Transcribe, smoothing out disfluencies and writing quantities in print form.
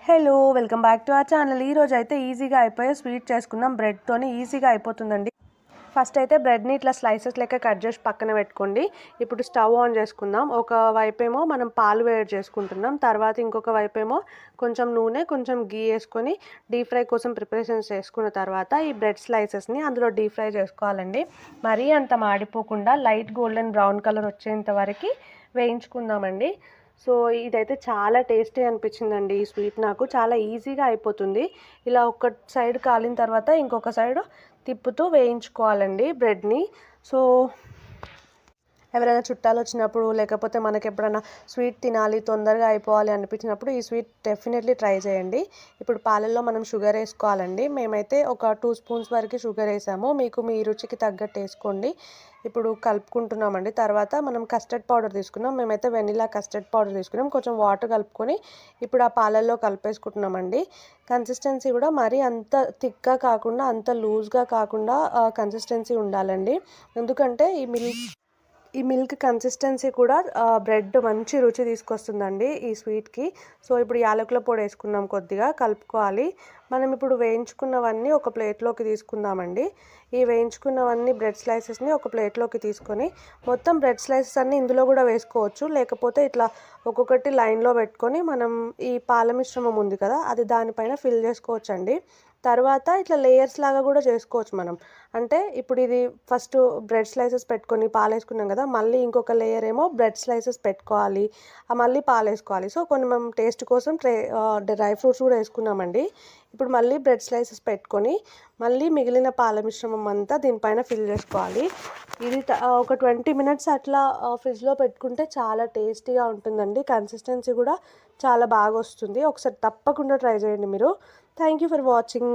Hello welcome back to our channel. ఈరోజు అయితే ఈజీగా అయిపోయే స్వీట్ చేసుకుందాం. బ్రెడ్తోని ఈజీగా అయిపోతుందండి. ఫస్ట్ అయితే బ్రెడ్ని ఇట్లా స్లైసెస్ లెక్క కట్ చేసి పక్కన పెట్టుకోండి. ఇప్పుడు స్టవ్ ఆన్ చేసుకుందాం. ఒక వైపేమో మనం పాలు వేడి చేసుకుంటున్నాం. తర్వాత ఇంకొక వైపేమో కొంచెం నూనె కొంచెం గీ వేసుకొని డీప్ ఫ్రై కోసం ప్రిపరేషన్స్ చేసుకున్న తర్వాత ఈ బ్రెడ్ స్లైసెస్ని అందులో డీప్ ఫ్రై చేసుకోవాలండి. మరీ అంత మాడిపోకుండా లైట్ గోల్డెన్ బ్రౌన్ కలర్ వచ్చేంత వరకు వేయించుకుందామండి. సో ఇదైతే చాలా టేస్టీ అనిపించిందండి. ఈ స్వీట్ నాకు చాలా ఈజీగా అయిపోతుంది. ఇలా ఒక సైడ్ కాలిన తర్వాత ఇంకొక సైడ్ తిప్పుతూ వేయించుకోవాలండి బ్రెడ్ని. సో ఎవరైనా చుట్టాలు వచ్చినప్పుడు లేకపోతే మనకి ఎప్పుడైనా స్వీట్ తినాలి తొందరగా అయిపోవాలి అనిపించినప్పుడు ఈ స్వీట్ డెఫినెట్లీ ట్రై చేయండి. ఇప్పుడు పాలల్లో మనం షుగర్ వేసుకోవాలండి. మేమైతే ఒక 2 స్పూన్స్ వరకు షుగర్ వేసాము. మీకు మీ రుచికి తగ్గట్టు వేసుకోండి. ఇప్పుడు కలుపుకుంటున్నామండి. తర్వాత మనం కస్టర్డ్ పౌడర్ తీసుకున్నాం. మేమైతే వెనిలా కస్టర్డ్ పౌడర్ తీసుకున్నాం. కొంచెం వాటర్ కలుపుకొని ఇప్పుడు ఆ పాలల్లో కలిపేసుకుంటున్నామండి. కన్సిస్టెన్సీ కూడా మరీ అంత థిక్గా కాకుండా అంత లూజ్గా కాకుండా కన్సిస్టెన్సీ ఉండాలండి. ఎందుకంటే ఈ మిల్క్ కన్సిస్టెన్సీ కూడా బ్రెడ్ మంచి రుచి తీసుకొస్తుందండి ఈ స్వీట్కి. సో ఇప్పుడు యాలకుల పొడి వేసుకున్నాం, కొద్దిగా కలుపుకోవాలి. మనం ఇప్పుడు వేయించుకున్నవన్నీ ఒక ప్లేట్లోకి తీసుకుందామండి. ఈ వేయించుకున్నవన్నీ బ్రెడ్ స్లైసెస్ని ఒక ప్లేట్లోకి తీసుకొని మొత్తం బ్రెడ్ స్లైసెస్ అన్నీ ఇందులో కూడా వేసుకోవచ్చు. లేకపోతే ఇట్లా ఒక్కొక్కటి లైన్లో పెట్టుకొని మనం ఈ పాల మిశ్రమం ఉంది కదా అది దానిపైన ఫిల్ చేసుకోవచ్చు అండి. తర్వాత ఇట్లా లేయర్స్ లాగా కూడా చేసుకోవచ్చు మనం. అంటే ఇప్పుడు ఇది ఫస్ట్ బ్రెడ్ స్లైసెస్ పెట్టుకొని పాలు వేసుకున్నాం కదా, మళ్ళీ ఇంకొక లేయర్ ఏమో బ్రెడ్ స్లైసెస్ పెట్టుకోవాలి, మళ్ళీ పాలు వేసుకోవాలి. సో కొన్ని మనం టేస్ట్ కోసం డ్రై ఫ్రూట్స్ కూడా వేసుకున్నామండి. ఇప్పుడు మళ్ళీ బ్రెడ్ స్లైసెస్ పెట్టుకొని మళ్ళీ మిగిలిన పాల మిశ్రమం అంతా దీనిపైన ఫిల్ చేసుకోవాలి. ఇది ఒక 20 మినిట్స్ అట్లా ఫ్రిడ్జ్లో పెట్టుకుంటే చాలా టేస్టీగా ఉంటుందండి. కన్సిస్టెన్సీ కూడా చాలా బాగా వస్తుంది. ఒకసారి తప్పకుండా ట్రై చేయండి మీరు. Thank you for watching.